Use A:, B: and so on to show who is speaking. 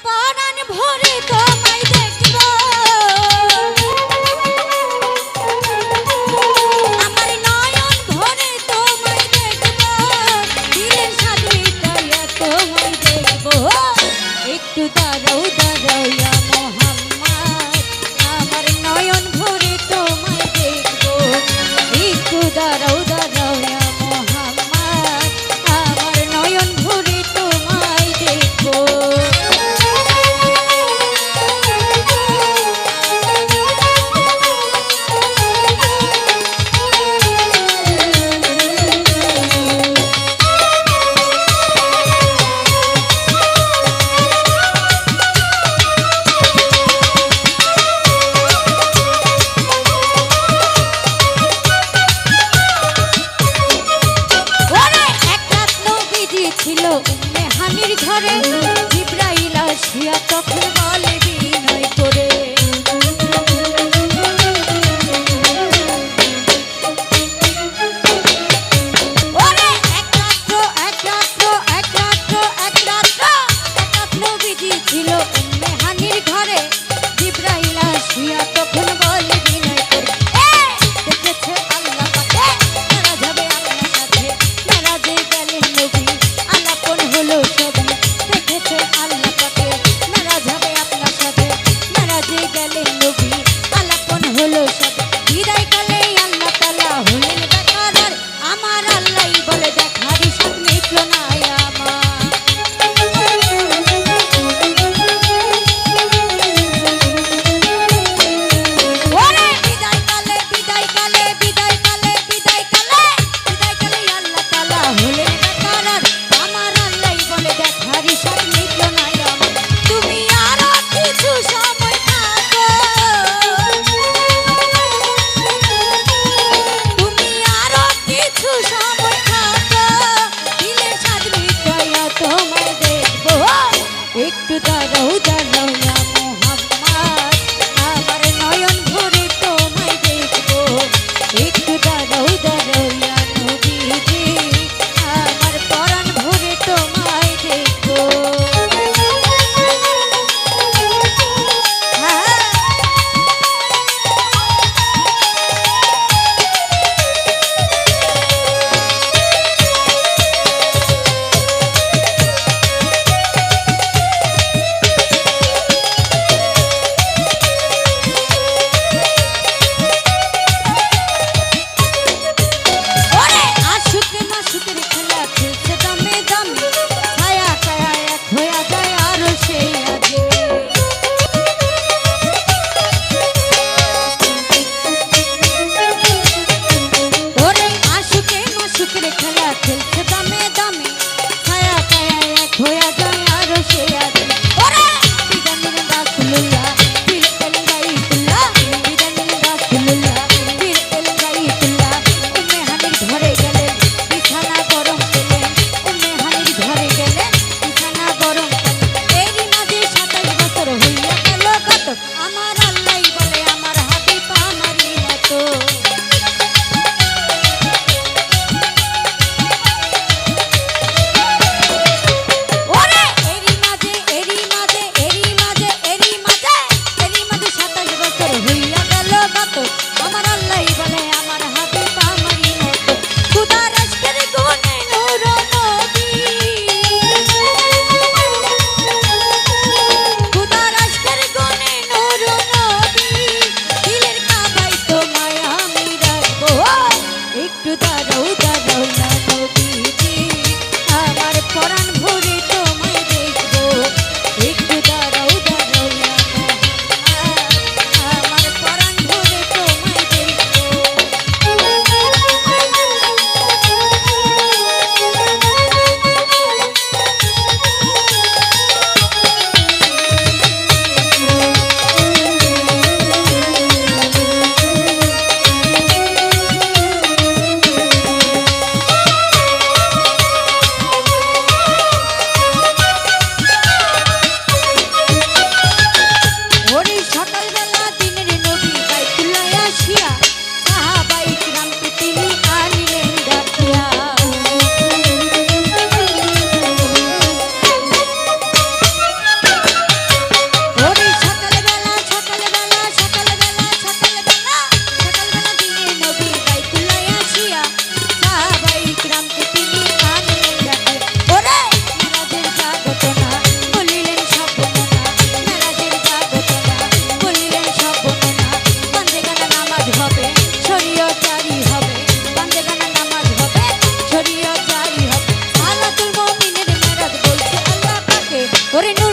A: পরাণ ভরে তোমায় দেখব, আমার নয়ন ভরে তোমায় দেখব, দিলের স্বাদ মিটাইয়া তোমায় দেখব। একটু দাঁড়াও দাঁড়াও ইয়া মোহাম্মদ, আমার নয়ন ভরে তোমায় দেখব। একটু দাঁড়াও দাঁড়াও ইয়া মোহাম্মদ, আমার নয়ন ভরে তোমায় দেখব। ছিল উম্মে হানির ঘরে, জিবরাইল আসিয়া তখন বলে বিনয় করে, ওরে এক রাত নবীজি ছিল উম্মে হানির ঘরে, জিবরাইল আসিয়া তখন বলে বিনয় করে, দেখেছে আল্লাহ পাকে মেরাজ হবে আল্লাহর সাথে, মেরাজে গেলেন নবী আলাপন হলো সবে, দেখেছে আল্লাহ পাকে মেরাজ হবে আপনার সাথে, মেরাজে গেলেন নবী আলাপন হলো সবে। বিদায় কালে আল্লাহ তাআলা হলেন বেকার, আমার আল্লাহই বলে দেখারই স্বাদ মিটল না আমার। ওরে বিদায় কালে আল্লাহ তাআলা হলেন বেকার, আমার আল্লাহই বলে দেখারই স্বাদ মিটল না আমার। তুমি আরো কিছু সময় থাকো, তুমি আরো কিছু সময় থাকো, দিলের স্বাদ মিটাইয়া তোমায় দেখব। একটু দাঁড়াও দাঁড়াও ইয়া মোহাম্মদ, আমার নয়ন ভরে তোমায় দেখব। একটু দাঁড়াও দাঁড়াও ইয়া নবীজি, আমার পরাণ ভরে তোমায় দেখব। হ্যাঁ ওরে নূর